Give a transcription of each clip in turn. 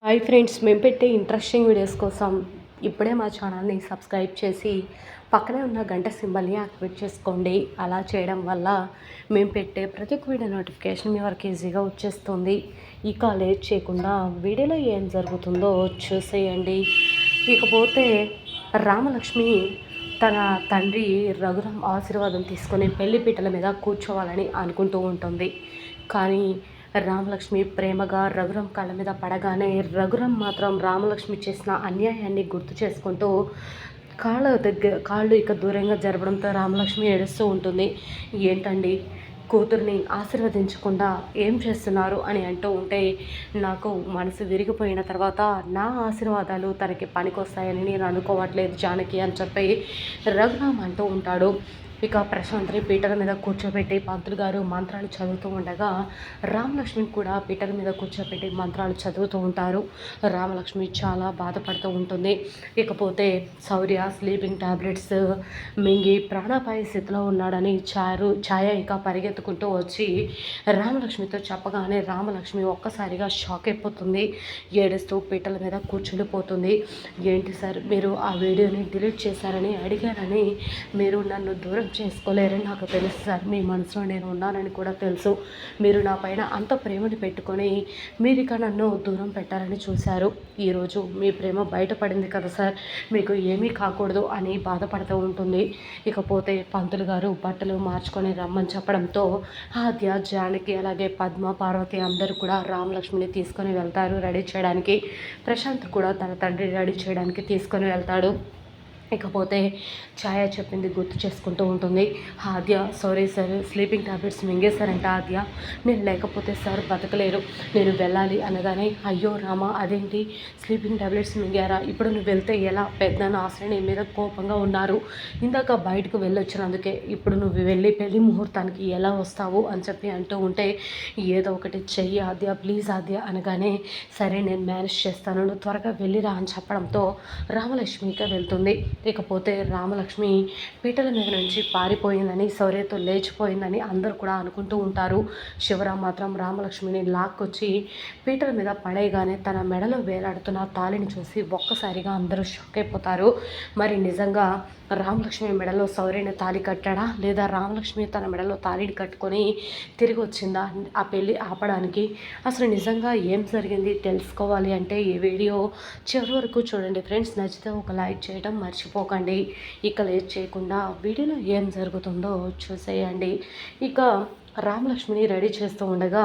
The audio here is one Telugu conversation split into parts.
హాయ్ ఫ్రెండ్స్, మేము పెట్టే ఇంట్రెస్టింగ్ వీడియోస్ కోసం ఇప్పుడే మా ఛానల్ని సబ్స్క్రైబ్ చేసి పక్కనే ఉన్న గంట సింబల్ని యాక్టివేట్ చేసుకోండి. అలా చేయడం వల్ల మేము పెట్టే ప్రతి ఒక్క వీడియో నోటిఫికేషన్ మీ వరకు ఈజీగా వచ్చేస్తుంది. ఇక లేట్ చేయకుండా వీడియోలో ఏం జరుగుతుందో చూసేయండి. ఇకపోతే రామలక్ష్మి తన తండ్రి రఘురామ్ ఆశీర్వాదం తీసుకొని పెళ్లి పీటల మీద కూర్చోవాలని అనుకుంటూ ఉంటుంది. కానీ రామలక్ష్మి ప్రేమగా రఘురామ్ కాళ్ళ మీద పడగానే రఘురామ్ మాత్రం రామలక్ష్మి చేసిన అన్యాయాన్ని గుర్తు చేసుకుంటూ కాళ్ళు ఇక దూరంగా జరపడంతో రామలక్ష్మి ఏడుస్తూ ఉంటుంది. ఏంటండి, కూతుర్ని ఆశీర్వదించకుండా ఏం చేస్తున్నారు అని అంటూ ఉంటే, నాకు మనసు విరిగిపోయిన తర్వాత నా ఆశీర్వాదాలు తనకి పనికొస్తాయని నేను అనుకోవట్లేదు జానకి అని చెప్పి రఘురామ్ అంటూ ఉంటాడు. ఇక ప్రశాంత్ని పీటల మీద కూర్చోబెట్టి పంతులు గారు మంత్రాలు చదువుతూ ఉండగా రామలక్ష్మిని కూడా పీటల మీద కూర్చోబెట్టి మంత్రాలు చదువుతూ ఉంటారు. రామలక్ష్మి చాలా బాధపడుతూ ఉంటుంది. ఇకపోతే శౌర్య స్లీపింగ్ టాబ్లెట్స్ మింగి ప్రాణాపాయ స్థితిలో ఉన్నాడని ఛాయ ఇక పరిగెత్తుకుంటూ వచ్చి రామలక్ష్మితో చెప్పగానే రామలక్ష్మి ఒక్కసారిగా షాక్ అయిపోతుంది. ఏడుస్తూ పీటల మీద కూర్చుండిపోతుంది. ఏంటి సార్, మీరు ఆ వీడియోని డిలీట్ చేశారని అడిగారని మీరు నన్ను దూరం చేసుకోలేరని నాకు తెలుసు సార్. మీ మనసులో నేను ఉన్నానని కూడా తెలుసు. మీరు నా పైన అంత ప్రేమని పెట్టుకొని మీరు ఇక నన్ను దూరం పెట్టాలని చూశారు. ఈరోజు మీ ప్రేమ బయటపడింది కదా సార్, మీకు ఏమీ కాకూడదు అని బాధపడుతూ ఉంటుంది. ఇకపోతే పంతులు గారు బట్టలు మార్చుకొని రమ్మని చెప్పడంతో ఆద్య, జానకి, అలాగే పద్మ, పార్వతి అందరూ కూడా రామలక్ష్మిని తీసుకొని వెళ్తారు రెడీ చేయడానికి. ప్రశాంత్ కూడా తన తండ్రి రెడీ చేయడానికి తీసుకొని వెళ్తాడు. ఇకపోతే ఛాయ చెప్పింది గుర్తు చేసుకుంటూ ఉంటుంది. ఆద్య, సారీ సార్, స్లీపింగ్ టాబ్లెట్స్ మింగేశారంట ఆద్య, నేను లేకపోతే సార్ బతకలేరు, నేను వెళ్ళాలి అనగానే, అయ్యో రామా, అదేంటి స్లీపింగ్ టాబ్లెట్స్ మింగారా, ఇప్పుడు నువ్వు వెళ్తే ఎలా, పెద్దన్న ఆశ్రయ నీ మీద కోపంగా ఉన్నారు, ఇందాక బయటకు వెళ్ళొచ్చినందుకే ఇప్పుడు నువ్వు వెళ్ళి పెళ్లి ముహూర్తానికి ఎలా వస్తావు అని చెప్పి అంటూ ఉంటే, ఏదో ఒకటి చెయ్యి ఆద్య, ప్లీజ్ ఆద్య అనగానే, సరే నేను మేనేజ్ చేస్తాను, నువ్వు త్వరగా వెళ్ళిరా అని చెప్పడంతో రామలక్ష్మికి వెళ్తుంది. ఇకపోతే రామలక్ష్మి పీటల మీద నుంచి పారిపోయిందని, శౌర్యతో లేచిపోయిందని అందరూ కూడా అనుకుంటూ ఉంటారు. శివరాం మాత్రం రామలక్ష్మిని లాక్కొచ్చి పీటల మీద పడేయగానే తన మెడలో వేలాడుతున్న తాళిని చూసి ఒక్కసారిగా అందరూ షాక్ అయిపోతారు. మరి నిజంగా రామలక్ష్మి మెడలో శౌర్యని తాళి కట్టాడా, లేదా రామలక్ష్మి తన మెడలో తాళిని కట్టుకొని తిరిగి వచ్చిందా ఆ పెళ్ళి ఆపడానికి? అసలు నిజంగా ఏం జరిగింది తెలుసుకోవాలి అంటే ఈ వీడియో చివరి వరకు చూడండి ఫ్రెండ్స్. నచ్చితే ఒక లైక్ చేయడం మర్చిపోకండి. ఇక లేట్ చేయకుండా వీడియోలో ఏం జరుగుతుందో చూసేయండి. ఇక రామలక్ష్మిని రెడీ చేస్తూ ఉండగా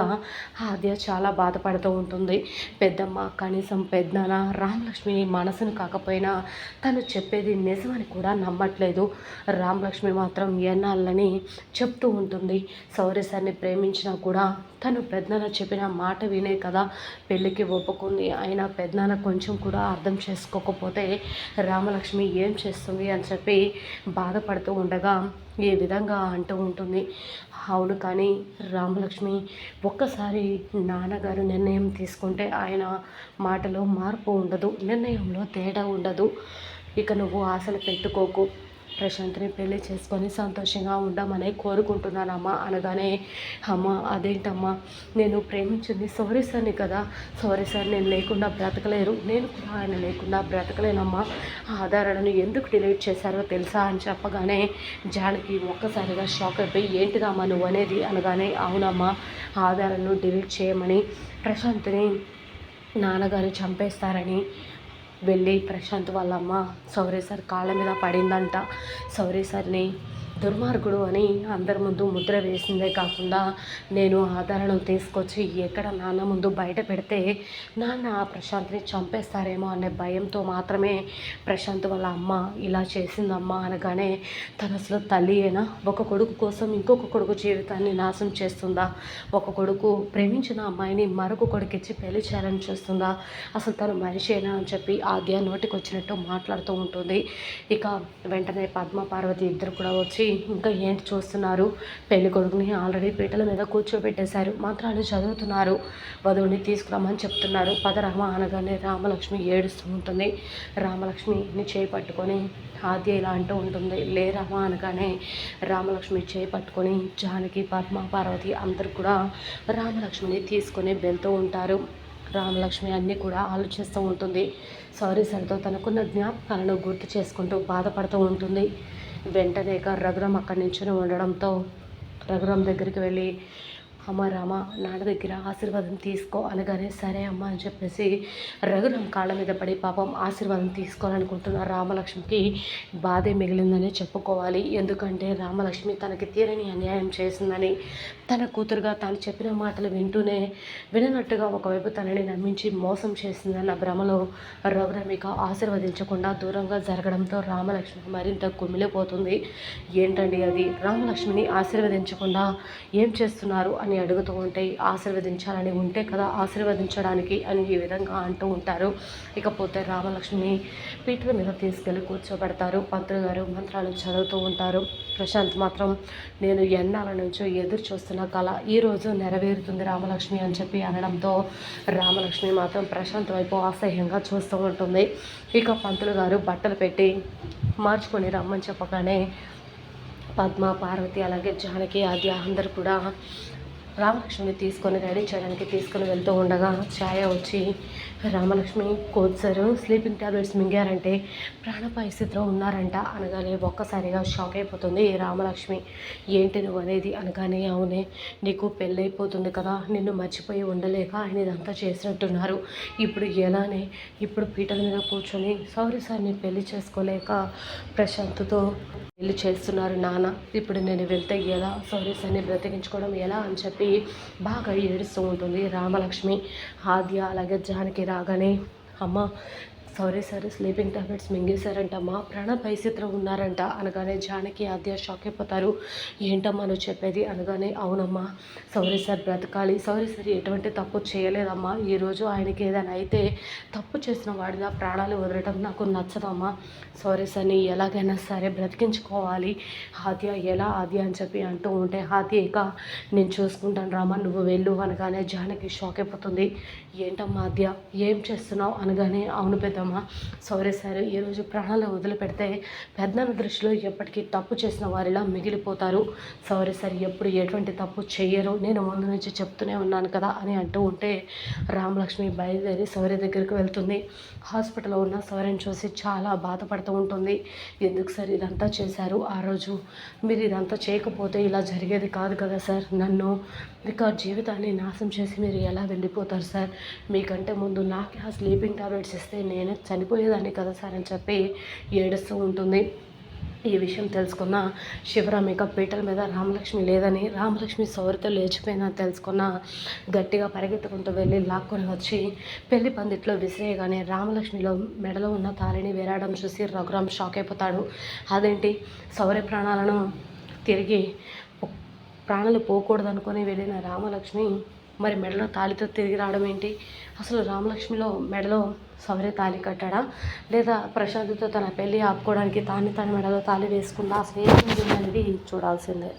ఆద్య చాలా బాధపడుతూ ఉంటుంది. పెద్దమ్మ కనీసం పెద్దనాన్న రామలక్ష్మిని మనసును కాకపోయినా తను చెప్పేది నిజమని కూడా నమ్మట్లేదు. రామలక్ష్మి మాత్రం ఎన్నాళ్ళని చెప్తూ ఉంటుంది. శౌర్య సార్ని ప్రేమించినా కూడా తను పెద్దనాన్న చెప్పిన మాట వినే కదా పెళ్ళికి ఒప్పుకుంది. అయినా పెద్దనాన్న కొంచెం కూడా అర్థం చేసుకోకపోతే రామలక్ష్మి ఏం చేస్తుంది అని చెప్పి బాధపడుతూ ఉండగా ఈ విధంగా అంటూ ఉంటుంది. అవును, కానీ రామలక్ష్మి ఒక్కసారి నాన్నగారు నిర్ణయం తీసుకుంటే ఆయన మాటలో మార్పు ఉండదు, నిర్ణయంలో తేడా ఉండదు. ఇక నువ్వు ఆశలు పెట్టుకోకు, ప్రశాంత్ని పెళ్లి చేసుకొని సంతోషంగా ఉండమని కోరుకుంటున్నానమ్మా అనగానే, అమ్మ అదేంటమ్మా, నేను ప్రేమించింది సారీ సార్ని కదా, సారీ సార్ నేను లేకుండా బ్రతకలేరు, నేను కూడా ఆయన లేకుండా బ్రతకలేనమ్మా, ఆధారాలను ఎందుకు డిలీట్ చేశారో తెలుసా అని చెప్పగానే జానకి ఒక్కసారిగా షాక్ అయిపోయి, ఏంటిదమ్మా నువ్వు అనేది అనగానే, అవునమ్మా, ఆధారాలను డిలీట్ చేయమని ప్రశాంత్ని నాన్నగారు చంపేస్తారని వెళ్ళి ప్రశాంత్ వాళ్ళమ్మ శౌర్య సార్ కాళ్ళ మీద పడిందంట. శౌర్య సార్ని దుర్మార్గుడు అని అందరి ముందు ముద్ర వేసిందే కాకుండా నేను ఆధారాలను తీసుకొచ్చి ఎక్కడ నాన్న ముందు బయట పెడితే నాన్న ప్రశాంత్ని చంపేస్తారేమో అనే భయంతో మాత్రమే ప్రశాంత్ వాళ్ళ అమ్మ ఇలా చేసిందమ్మా అనగానే, తను అసలు తల్లియేనా? ఒక కొడుకు కోసం ఇంకొక కొడుకు జీవితాన్ని నాశనం చేస్తుందా? ఒక కొడుకు ప్రేమించిన అమ్మాయిని మరొక కొడుకు ఇచ్చి పెళ్లి చేయాలని చూస్తుందా? అసలు తను మనిషేనా అని చెప్పి ఆద్య నోటికి వచ్చినట్టు మాట్లాడుతూ ఉంటుంది. ఇక వెంటనే పద్మ, పార్వతి ఇద్దరు కూడా వచ్చి, ఇంకా ఏంటి చూస్తున్నారు, పెళ్లి కొడుకుని ఆల్రెడీ పీటల మీద కూర్చోబెట్టేశారు, మంత్రాలు చదువుతున్నారు, వధువుని తీసుకురామని చెప్తున్నారు, పదరామ అనగానే రామలక్ష్మి ఏడుస్తూ ఉంటుంది. రామలక్ష్మిని చేయి పట్టుకొని ఆద్య ఇలా అంటూ ఉంటుంది, లేరామా అనగానే రామలక్ష్మి చేయి పట్టుకొని జానకి, పద్మ, పార్వతి అందరూ కూడా రామలక్ష్మిని తీసుకొని వెళ్తూ ఉంటారు. రామలక్ష్మి అన్నీ కూడా ఆలోచిస్తూ ఉంటుంది. సారీ సార్తో తనకున్న జ్ఞాపకాలను గుర్తు చేసుకుంటూ బాధపడుతూ ఉంటుంది. వెంటనే ఇక రఘురామ్ అక్కడి నుంచి ఉండడంతో రఘురామ్ దగ్గరికి వెళ్ళి, అమ్మ రామ, నాన్న దగ్గర ఆశీర్వాదం తీసుకో అనగానే సరే అమ్మ అని చెప్పేసి రఘురామ్ కాళ్ళ మీద పడి పాపం ఆశీర్వాదం తీసుకోవాలనుకుంటున్న రామలక్ష్మికి బాధే మిగిలిందని చెప్పుకోవాలి. ఎందుకంటే రామలక్ష్మి తనకి తీరని అన్యాయం చేసిందని, తన కూతురుగా తాను చెప్పిన మాటలు వింటూనే విననట్టుగా ఒకవైపు తనని నమ్మించి మోసం చేసిందన్న భ్రమలో రఘురామిక ఆశీర్వదించకుండా దూరంగా జరగడంతో రామలక్ష్మి మరింత కుమిలిపోతుంది. ఏంటండి అది, రామలక్ష్మిని ఆశీర్వదించకుండా ఏం చేస్తున్నారు అని అడుగుతూ ఉంటే, ఆశీర్వదించాలని ఉంటే కదా ఆశీర్వదించడానికి అని ఈ విధంగా అంటూ ఉంటారు. ఇకపోతే రామలక్ష్మిని పీటల మీద తీసుకెళ్ళి కూర్చోబెడతారు. పంతులు గారు మంత్రాలు చదువుతూ ఉంటారు. ప్రశాంత్ మాత్రం నేను ఎన్నాళ్ళ నుంచో ఎదురు చూస్తున్న కళ ఈరోజు నెరవేరుతుంది రామలక్ష్మి అని చెప్పి అనడంతో రామలక్ష్మి మాత్రం ప్రశాంత్ వైపు అసహ్యంగా చూస్తూ ఉంటుంది. ఇక పంతులు గారు బట్టలు పెట్టి మార్చుకొని రమ్మని చెప్పగానే పద్మ, పార్వతి అలాగే జానకి, ఆద్య అందరూ కూడా రామలక్ష్మిని తీసుకొని రెడీ చేయడానికి తీసుకొని వెళ్తూ ఉండగా ఛాయ వచ్చి, Ramalakshmi coach sir sleeping tablets మింగారంటే ప్రాణాపాయ స్థితిలో ఉన్నారంట అనగానే ఒక్కసారిగా షాక్ అయిపోతుంది రామలక్ష్మి. ఏంటి నువ్వు అనేది అనగానే, అవునే, నీకు పెళ్ళైపోతుంది కదా, నిన్ను మర్చిపోయి ఉండలేక ఆయన ఇదంతా చేసినట్టున్నారు. ఇప్పుడు ఎలానే, ఇప్పుడు పీటల మీద కూర్చొని సారీ సార్ నేను పెళ్లి చేసుకోలేక ప్రశాంత్తో పెళ్లి చేస్తున్నారు నాన్న, ఇప్పుడు నేను వెళ్తే ఎలా, సారీ సార్ని బ్రతికించుకోవడం ఎలా అని చెప్పి బాగా ఏడుస్తూ ఉంటుంది రామలక్ష్మి. ఆద్య అలాగే జానకి రాగానే, అమ్మ సారీ సార్ స్లీపింగ్ టాబ్లెట్స్ మింగేశారంటమ్మా, ప్రాణ పరిస్థితిలో ఉన్నారంట అనగానే జానకి, ఆద్య షాక్ అయిపోతారు. ఏంటమ్మా నువ్వు చెప్పేది అనగానే, అవునమ్మా సారీ సార్ బ్రతకాలి, సారీ సార్ ఎటువంటి తప్పు చేయలేదమ్మా, ఈరోజు ఆయనకి ఏదైనా అయితే తప్పు చేసిన వాడిగా ప్రాణాలు వదలటం నాకు నచ్చదమ్మా, సారీ సార్ని ఎలాగైనా సరే బ్రతికించుకోవాలి ఆద్య, ఎలా ఆద్య అని చెప్పి అంటూ ఉంటే, ఆద్య ఇక నేను చూసుకుంటాను రామా నువ్వు వెళ్ళు అనగానే జానకి షాక్ అయిపోతుంది. ఏంటమ్మా ఆద్య ఏం చేస్తున్నావు అనగానే, అవును పెద్దమ్మ సారీ సార్ ఈరోజు ప్రాణాలు వదిలిపెడితే పెద్దన్న దృష్టిలో ఎప్పటికీ తప్పు చేసిన వారిలా మిగిలిపోతారు, సారీ సార్ ఎప్పుడు ఎటువంటి తప్పు చేయరు, నేను ముందు నుంచి చెప్తూనే ఉన్నాను కదా అని అంటూ ఉంటే రామలక్ష్మి బయలుదేరి సౌర్య దగ్గరికి వెళ్తుంది. హాస్పిటల్లో ఉన్న సౌర్యని చూసి చాలా బాధపడుతూ ఉంటుంది. ఎందుకు సార్ ఇదంతా చేశారు, ఆ రోజు మీరు ఇదంతా చేయకపోతే ఇలా జరిగేది కాదు కదా సార్, నన్ను ఇక జీవితాన్ని నాశనం చేసి మీరు ఎలా వెళ్ళిపోతారు సార్, మీకంటే ముందు నాకు ఆ స్లీపింగ్ టాబ్లెట్స్ ఇస్తే నేనే చనిపోయేదాన్ని కదా సార్ అని చెప్పి ఏడుస్తూ ఉంటుంది. ఈ విషయం తెలుసుకున్న శివరామిక పీటల మీద రామలక్ష్మి లేదని, రామలక్ష్మి సౌరితో లేచిపోయిందని తెలుసుకున్న గట్టిగా పరిగెత్తుకుంటూ వెళ్ళి లాక్కొని వచ్చి పెళ్లి పందిట్లో విసిరేయగానే రామలక్ష్మిలో మెడలో ఉన్న తాళిని వేరాడడం చూసి రఘురామ్ షాక్ అయిపోతాడు. అదేంటి, సౌర్య ప్రాణాలను తిరిగి ప్రాణాలు పోకూడదనుకొని వెళ్ళిన రామలక్ష్మి మరి మెడలో తాళితో తిరిగి రావడం ఏంటి, అసలు రామలక్ష్మిలో మెడలో సౌర్య తాళి కట్టాడా, లేదా ప్రశాంత్తో తన పెళ్ళి ఆపుకోవడానికి తాను తన మెడలో తాళి వేసుకుందా, అసలు ఏం జరిగింది అనేది చూడాల్సిందే.